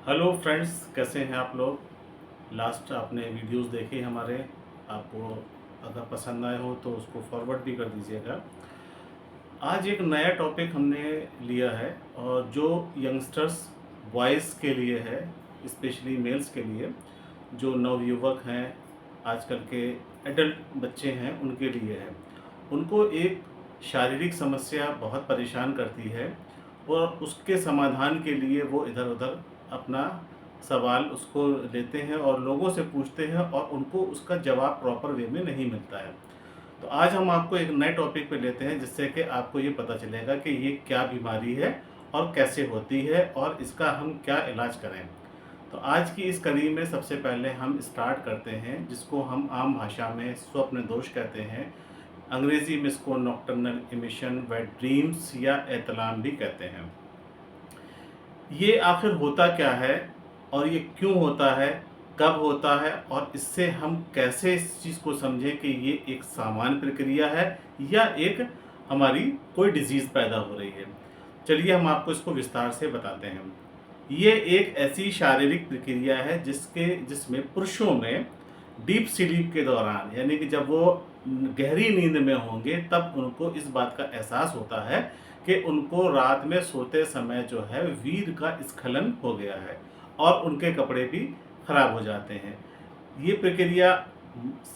Hello friends, कैसे हैं आप लोग। लास्ट आपने वीडियोस देखे हमारे, आपको अगर पसंद आए हो तो उसको फॉरवर्ड भी कर दीजिएगा। आज एक नया टॉपिक हमने लिया है और जो यंगस्टर्स बॉयज़ के लिए है, स्पेशली मेल्स के लिए, जो नवयुवक हैं, आजकल के एडल्ट बच्चे हैं, उनके लिए है। उनको एक शारीरिक समस्या बहुत परेशान करती है और उसके समाधान के लिए वो इधर-उधर अपना सवाल उसको लेते हैं और लोगों से पूछते हैं और उनको उसका जवाब प्रॉपर वे में नहीं मिलता है। तो आज हम आपको एक नए टॉपिक पे लेते हैं जिससे कि आपको ये पता चलेगा कि ये क्या बीमारी है और कैसे होती है और इसका हम क्या इलाज करें। तो आज की इस कड़ी में सबसे पहले हम स्टार्ट करते हैं जिसको हम आम भाषा में स्वप्न दोष कहते हैं। अंग्रेजी में इसको नॉकटर्नल इमिशन वेट ड्रीम्स या एहतलाम भी कहते हैं। ये आखिर होता क्या है और ये क्यों होता है, कब होता है और इससे हम कैसे इस चीज़ को समझें कि ये एक सामान्य प्रक्रिया है या एक हमारी कोई डिज़ीज़ पैदा हो रही है। चलिए हम आपको इसको विस्तार से बताते हैं। ये एक ऐसी शारीरिक प्रक्रिया है जिसमें पुरुषों में डीप स्लीप के दौरान, यानी कि जब वो गहरी नींद में होंगे, तब उनको इस बात का एहसास होता है कि उनको रात में सोते समय जो है वीर्य का स्खलन हो गया है और उनके कपड़े भी खराब हो जाते हैं। ये प्रक्रिया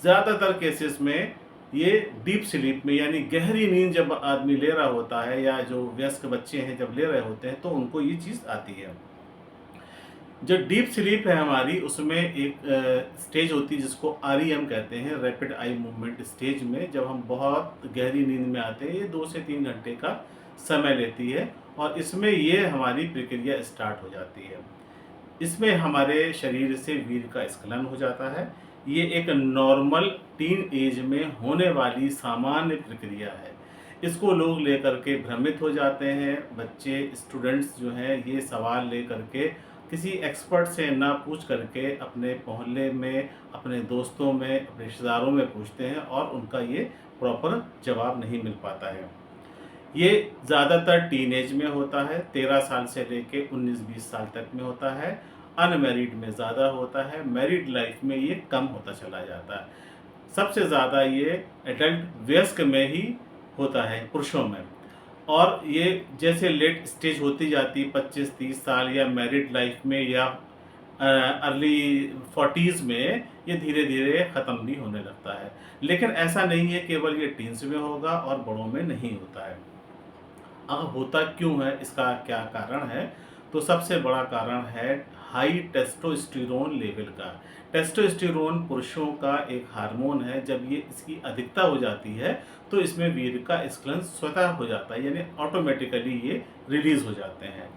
ज़्यादातर केसेस में ये डीप स्लीप में, यानी गहरी नींद जब आदमी ले रहा होता है या जो वयस्क बच्चे हैं जब ले रहे होते हैं तो उनको ये चीज़ आती है। जो डीप स्लीप है हमारी, उसमें एक स्टेज होती है जिसको आरईएम कहते हैं, रैपिड आई मूवमेंट स्टेज में जब हम बहुत गहरी नींद में आते हैं, ये 2 से 3 घंटे का समय लेती है और इसमें ये हमारी प्रक्रिया स्टार्ट हो जाती है। इसमें हमारे शरीर से वीर्य का स्खलन हो जाता है। ये एक नॉर्मल टीन एज में होने वाली सामान्य प्रक्रिया है। इसको लोग लेकर के भ्रमित हो जाते हैं। बच्चे, स्टूडेंट्स जो हैं ये सवाल लेकर के किसी एक्सपर्ट से ना पूछ करके अपने मोहल्ले में, अपने दोस्तों में, अपने रिश्तेदारों में पूछते हैं और उनका ये प्रॉपर जवाब नहीं मिल पाता है। ये ज़्यादातर टीनेज में होता है, 13 साल से लेके 19-20 साल तक में होता है। अनमैरिड में ज़्यादा होता है, मैरिड लाइफ में ये कम होता चला जाता है। सबसे ज़्यादा ये एडल्ट वयस्क में ही होता है, पुरुषों में। और ये जैसे लेट स्टेज होती जाती है 25-30 साल या मैरिड लाइफ में या अर्ली 40s में, ये धीरे-धीरे ख़त्म भी होने लगता है। लेकिन ऐसा नहीं है केवल ये टीन्स में होगा और बड़ों में नहीं होता है। होता क्यों है, इसका क्या कारण है? तो सबसे बड़ा कारण है हाई टेस्टोस्टेरोन लेवल का। टेस्टोस्टेरोन पुरुषों का एक हार्मोन है, जब ये इसकी अधिकता हो जाती है तो इसमें वीर्य का स्खलन स्वतः हो जाता है, यानी ऑटोमेटिकली ये रिलीज़ हो जाते हैं।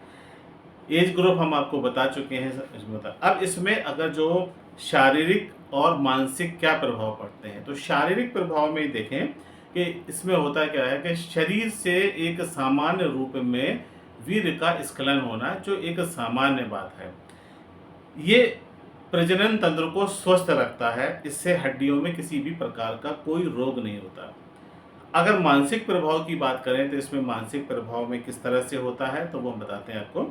एज ग्रुप हम आपको बता चुके हैं इसमें अब इसमें अगर जो शारीरिक और मानसिक क्या प्रभाव पड़ते हैं, तो शारीरिक प्रभाव में देखें कि इसमें होता क्या है कि शरीर से एक सामान्य रूप में वीर्य का स्खलन होना जो एक सामान्य बात है। ये प्रजनन तंत्र को स्वस्थ रखता है, इससे हड्डियों में किसी भी प्रकार का कोई रोग नहीं होता। अगर मानसिक प्रभाव की बात करें तो इसमें मानसिक प्रभाव में किस तरह से होता है, तो वो हम बताते हैं आपको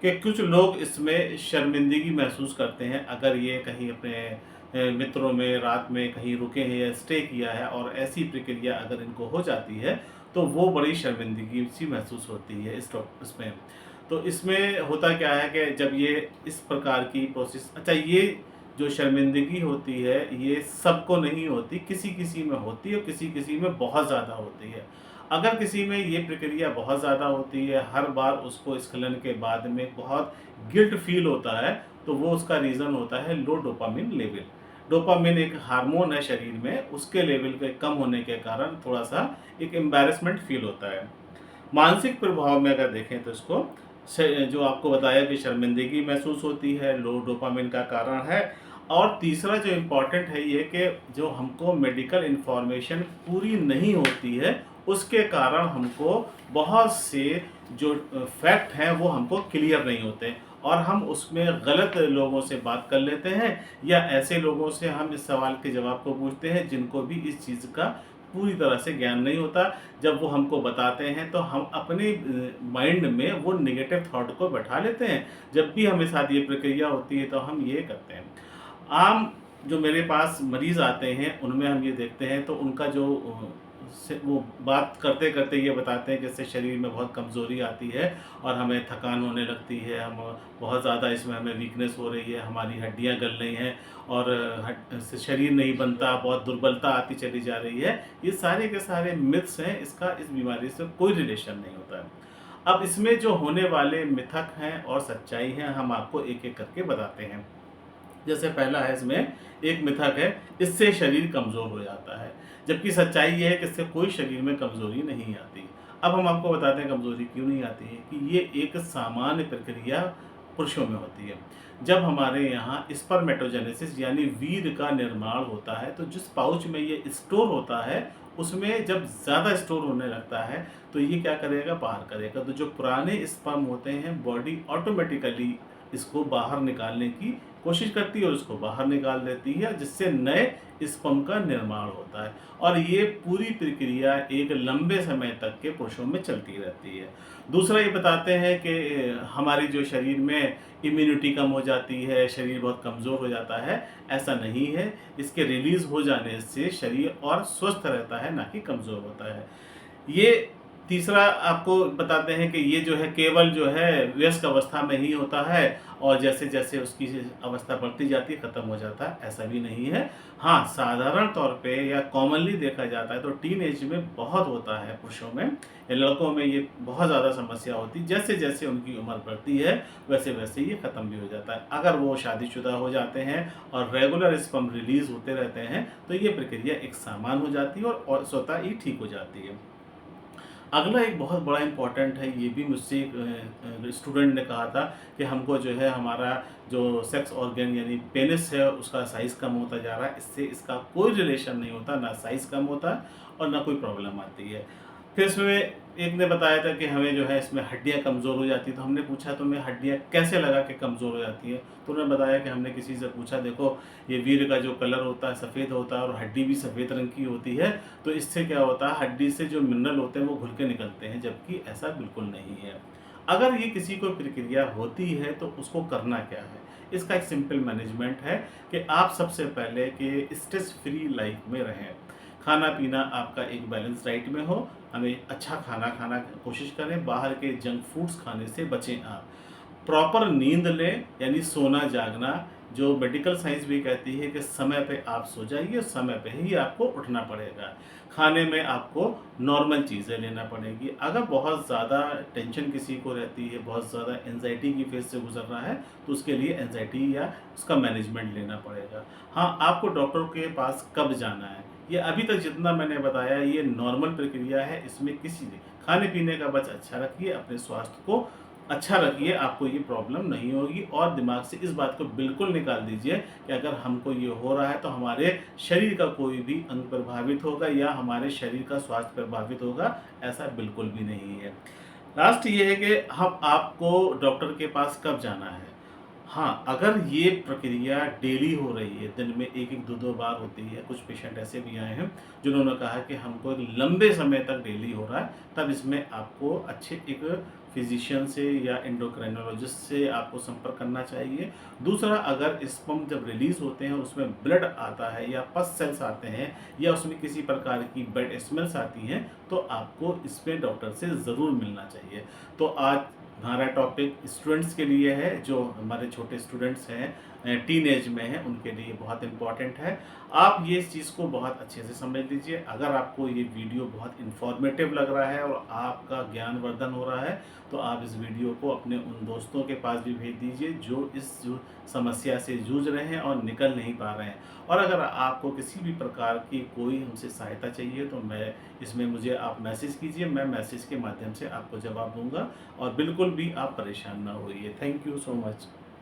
कि कुछ लोग इसमें शर्मिंदगी महसूस करते हैं अगर ये कहीं अपने मित्रों में रात में कहीं रुके हैं या स्टे किया है और ऐसी प्रक्रिया अगर इनको हो जाती है तो वो बड़ी शर्मिंदगी सी महसूस होती है इसमें। तो इसमें होता क्या है कि जब ये इस प्रकार की प्रोसेस, अच्छा, ये जो शर्मिंदगी होती है ये सबको नहीं होती, किसी-किसी में होती है और किसी-किसी में बहुत ज़्यादा होती है। अगर किसी में ये प्रक्रिया बहुत ज़्यादा होती है, हर बार उसको स्खलन के बाद में बहुत गिल्ट फ़ील होता है, तो वो उसका रीज़न होता है लो डोपामाइन लेवल। डोपामाइन एक हार्मोन है शरीर में, उसके लेवल के कम होने के कारण थोड़ा-सा एक एम्बैरेसमेंट फ़ील होता है। मानसिक प्रभाव में अगर देखें तो इसको जो आपको बताया कि शर्मिंदगी महसूस होती है, लो डोपामाइन का कारण है। और तीसरा जो इम्पोर्टेंट है ये कि जो हमको मेडिकल इन्फॉर्मेशन पूरी नहीं होती है, उसके कारण हमको बहुत से जो फैक्ट हैं वो हमको क्लियर नहीं होते और हम उसमें गलत लोगों से बात कर लेते हैं या ऐसे लोगों से हम इस सवाल के जवाब को पूछते हैं जिनको भी इस चीज़ का पूरी तरह से ज्ञान नहीं होता। जब वो हमको बताते हैं तो हम अपने माइंड में वो नेगेटिव थॉट को बैठा लेते हैं। जब भी हमें साथ ये प्रक्रिया होती है तो हम ये करते हैं। आम जो मेरे पास मरीज़ आते हैं उनमें हम ये देखते हैं तो उनका जो वो बात करते-करते ये बताते हैं कि इससे शरीर में बहुत कमज़ोरी आती है और हमें थकान होने लगती है, हम बहुत ज़्यादा इसमें हमें वीकनेस हो रही है, हमारी हड्डियाँ गल रही हैं और शरीर नहीं बनता, बहुत दुर्बलता आती चली जा रही है। ये सारे के सारे मिथ्स हैं, इसका इस बीमारी से कोई रिलेशन नहीं होता है। अब इसमें जो होने वाले मिथक हैं और सच्चाई हैं, हम आपको एक-एक करके बताते हैं। जैसे पहला है इसमें एक मिथक है, इससे शरीर कमज़ोर हो जाता है, जबकि सच्चाई ये है कि इससे कोई शरीर में कमज़ोरी नहीं आती। अब हम आपको बताते हैं कमज़ोरी क्यों नहीं आती है कि ये एक सामान्य प्रक्रिया पुरुषों में होती है। जब हमारे यहाँ स्पर्मेटोजेनेसिस यानी वीर्य का निर्माण होता है, तो जिस पाउच में ये स्टोर होता है, उसमें जब ज़्यादा स्टोर होने लगता है, तो ये क्या करेगा, बाहर करेगा। तो जो पुराने स्पर्म होते हैं, बॉडी ऑटोमेटिकली इसको बाहर निकालने की कोशिश करती है और उसको बाहर निकाल देती है, जिससे नए स्पर्म का निर्माण होता है और ये पूरी प्रक्रिया एक लंबे समय तक के पुरुषों में चलती रहती है। दूसरा ये बताते हैं कि हमारी जो शरीर में इम्यूनिटी कम हो जाती है, शरीर बहुत कमज़ोर हो जाता है, ऐसा नहीं है। इसके रिलीज़ हो जाने से शरीर और स्वस्थ रहता है, ना कि कमज़ोर होता है। ये तीसरा आपको बताते हैं कि ये जो है केवल जो है वयस्क अवस्था में ही होता है और जैसे-जैसे उसकी अवस्था बढ़ती जाती है ख़त्म हो जाता है, ऐसा भी नहीं है। हाँ, साधारण तौर पे या कॉमनली देखा जाता है तो टीनेज में बहुत होता है पुरुषों में या लड़कों में ये बहुत ज़्यादा समस्या होती है। जैसे-जैसे उनकी उम्र बढ़ती है वैसे-वैसे ये ख़त्म भी हो जाता है। अगर वो शादीशुदा हो जाते हैं और रेगुलर स्पर्म रिलीज़ होते रहते हैं तो ये प्रक्रिया एक सामान्य हो जाती है और स्वतः ही ठीक हो जाती है। अगला एक बहुत बड़ा इम्पोर्टेंट है, ये भी मुझसे एक स्टूडेंट ने कहा था कि हमको जो है हमारा जो सेक्स ऑर्गन यानी पेनिस है उसका साइज़ कम होता जा रहा है, इससे इसका कोई रिलेशन नहीं होता, ना साइज़ कम होता है और ना कोई प्रॉब्लम आती है। फिर इसमें एक ने बताया था कि हमें जो है इसमें हड्डियाँ कमज़ोर हो जाती हैं, तो हमने पूछा तुम्हें हड्डियाँ कैसे लगा कि कमज़ोर हो जाती है? तो उन्होंने बताया कि हमने किसी से पूछा, देखो ये वीर्य का जो कलर होता है सफ़ेद होता है और हड्डी भी सफ़ेद रंग की होती है, तो इससे क्या होता है हड्डी से जो मिनरल होते हैं वो घुल के निकलते हैं, जबकि ऐसा बिल्कुल नहीं है। अगर ये किसी को प्रक्रिया होती है तो उसको करना क्या है? इसका एक सिंपल मैनेजमेंट है कि आप सबसे पहले कि स्ट्रेस फ्री लाइफ में रहें। खाना-पीना आपका एक बैलेंस डाइट में हो, हमें अच्छा खाना खाना कोशिश करें, बाहर के जंक फूड्स खाने से बचें आप। प्रॉपर नींद लें यानी सोना-जागना, जो मेडिकल साइंस भी कहती है कि समय पे आप सो जाइए, समय पे ही आपको उठना पड़ेगा। खाने में आपको नॉर्मल चीज़ें लेना पड़ेगी। अगर बहुत ज़्यादा टेंशन किसी को रहती है, बहुत ज़्यादा एंग्ज़ायटी की फ़ेज़ से गुज़र रहा है, तो उसके लिए एंग्ज़ायटी या उसका मैनेजमेंट लेना पड़ेगा। हाँ, आपको डॉक्टर के पास कब जाना है, ये अभी तक जितना मैंने बताया ये नॉर्मल प्रक्रिया है, इसमें किसी ने खाने-पीने का बस अच्छा रखिए, अपने स्वास्थ्य को अच्छा रखिए, आपको ये प्रॉब्लम नहीं होगी और दिमाग से इस बात को बिल्कुल निकाल दीजिए कि अगर हमको ये हो रहा है तो हमारे शरीर का कोई भी अंग प्रभावित होगा या हमारे शरीर का स्वास्थ्य प्रभावित होगा, ऐसा बिल्कुल भी नहीं है। लास्ट ये है कि हम आपको डॉक्टर के पास कब जाना है? हाँ, अगर ये प्रक्रिया डेली हो रही है, दिन में 1-1 2-2 बार होती है, कुछ पेशेंट ऐसे भी आए हैं जिन्होंने कहा कि हमको एक लंबे समय तक डेली हो रहा है, तब इसमें आपको अच्छे एक फिज़िशियन से या एंडोक्राइनोलॉजिस्ट से आपको संपर्क करना चाहिए। दूसरा, अगर स्पर्म जब रिलीज़ होते हैं उसमें ब्लड आता है या पस सेल्स आते हैं या उसमें किसी प्रकार की बैड स्मेल्स आती हैं, तो आपको इसमें डॉक्टर से ज़रूर मिलना चाहिए। तो आज हमारा टॉपिक स्टूडेंट्स के लिए है, जो हमारे छोटे स्टूडेंट्स हैं, टीनेज में हैं, उनके लिए बहुत इम्पॉर्टेंट है। आप ये इस चीज़ को बहुत अच्छे से समझ लीजिए। अगर आपको ये वीडियो बहुत इन्फॉर्मेटिव लग रहा है और आपका ज्ञानवर्धन हो रहा है, तो आप इस वीडियो को अपने उन दोस्तों के पास भी भेज दीजिए जो जो समस्या से जूझ रहे हैं और निकल नहीं पा रहे हैं। और अगर आपको किसी भी प्रकार की कोई हमसे सहायता चाहिए तो इसमें मुझे आप मैसेज कीजिए, मैं मैसेज के माध्यम से आपको जवाब दूँगा और बिल्कुल भी आप परेशान ना होइए। Thank you so much.